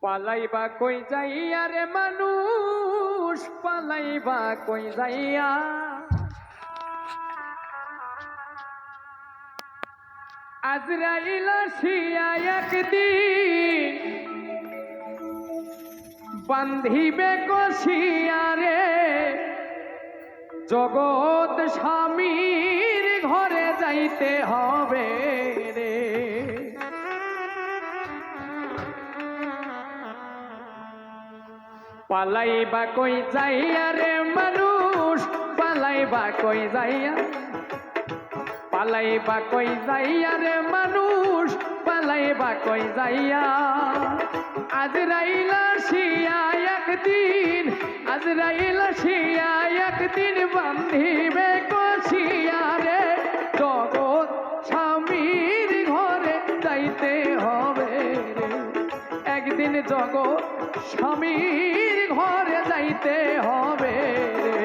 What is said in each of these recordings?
পালাইবা কই যাইয়া রে মানুষ, পালাইবা কই যাইয়া। আজরাইল আসিয়া একদিন বান্ধিবে কষিয়া রে, জগৎ স্বামীর ঘরে যাইতে হবে রে। পালাইবা কই যাইয়া রে মানুষ, পালাইবা কই যাইয়া। পালাইবা কই যাইয়া রে মানুষ, পালাইবা কই যাইয়া। আজরাইল আসিয়া একদিন, আজরাইল আসিয়া একদিন বান্ধিবে কষিয়া রে, জগৎ স্বামীর ঘরে যাইতে হবে রে। একদিন জগৎ স্বামীর ঘরে যাইতে হবে রে।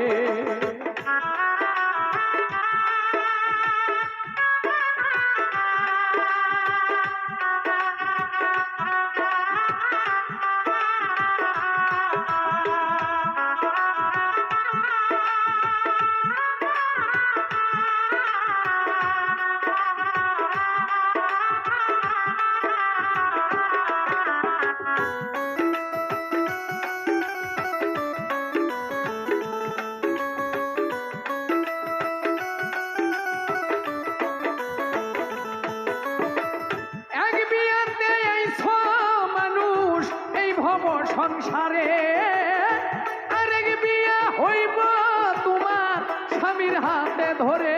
সংসারে আরেক বিয়া হইব তোমার স্বামীর হাতে ধরে।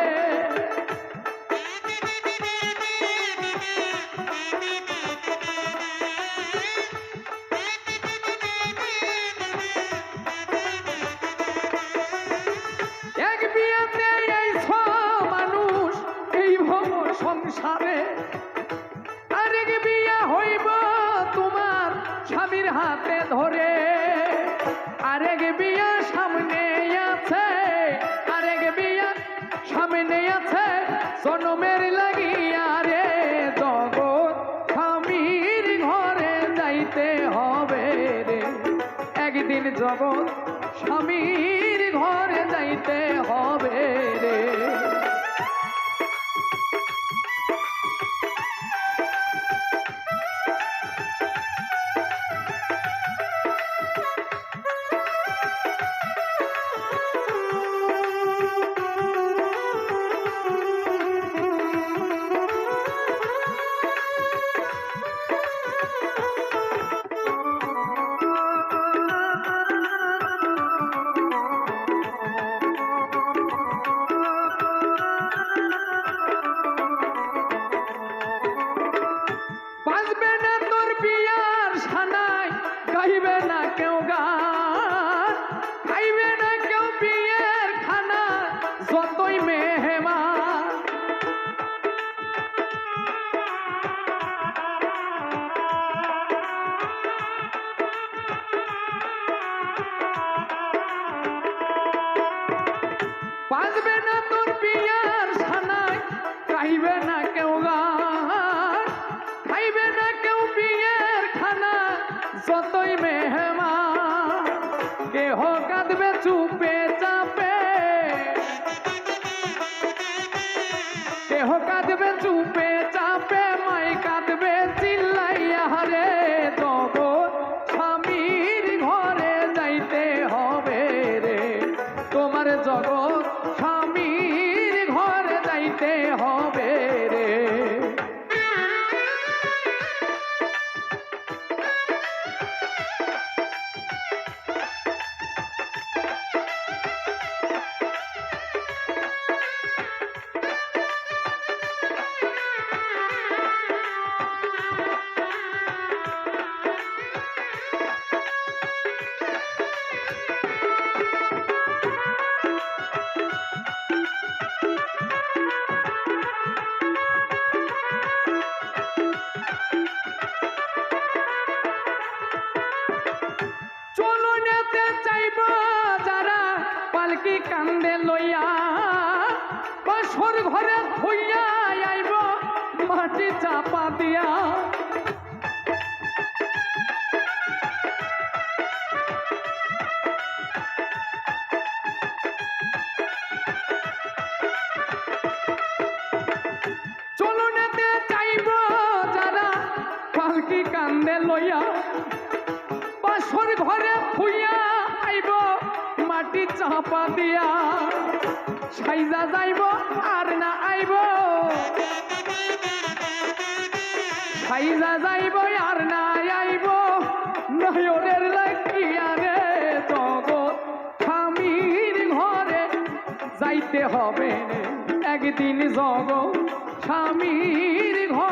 এক বিয়াতে আইছ মানুষ এই ভব সংসারে, আরেক বিয়া হইব তোমার স্বামীর হাতে ধরে। আরেক বিয়া সামনে আছে, আরেক বিয়া সামনে আছে, জনমের লাগিয়া রে, জগৎ স্বামীর ঘরে যাইতে হবে রে। একদিন জগৎ স্বামীর ঘরে যাইতে হবে রে। খাইবে না কেউ গান, খাইবে না কেউ বিয়ের খানা, যতই মেহমান। বাজবে না তোর বিয়ের খানায়, খাইবে না কেউ গান, খাইবে না কেউ বিয়ের খানা, যতই মেহমান। কেহ কাঁদবে চুপে চাপে, কেহ কাঁদবে চুপে চাপে, মাই কাঁদবে চিল্লাইয়া রে, জগৎ স্বামীর ঘরে যাইতে হবে রে। তোমার জগৎ স্বামীর ঘরে যাইতে হবে রে। পালকি কান্দে লইয়া, বাসর ঘরে হইয়া আইব মাটি চাপা দিয়া। চলনেতে যাইব যারা পালকি কান্দে লইয়া বাসর ঘরে ফুইয়া আইব মাটি চাপা দিয়া সাইজা যাইব আর না আইব সাইজা যাইব আর না আইব নয়নের লাগিয়া রে জগৎ স্বামীর ঘরে যাইতে হবে একদিন জগৎ স্বামীর ঘর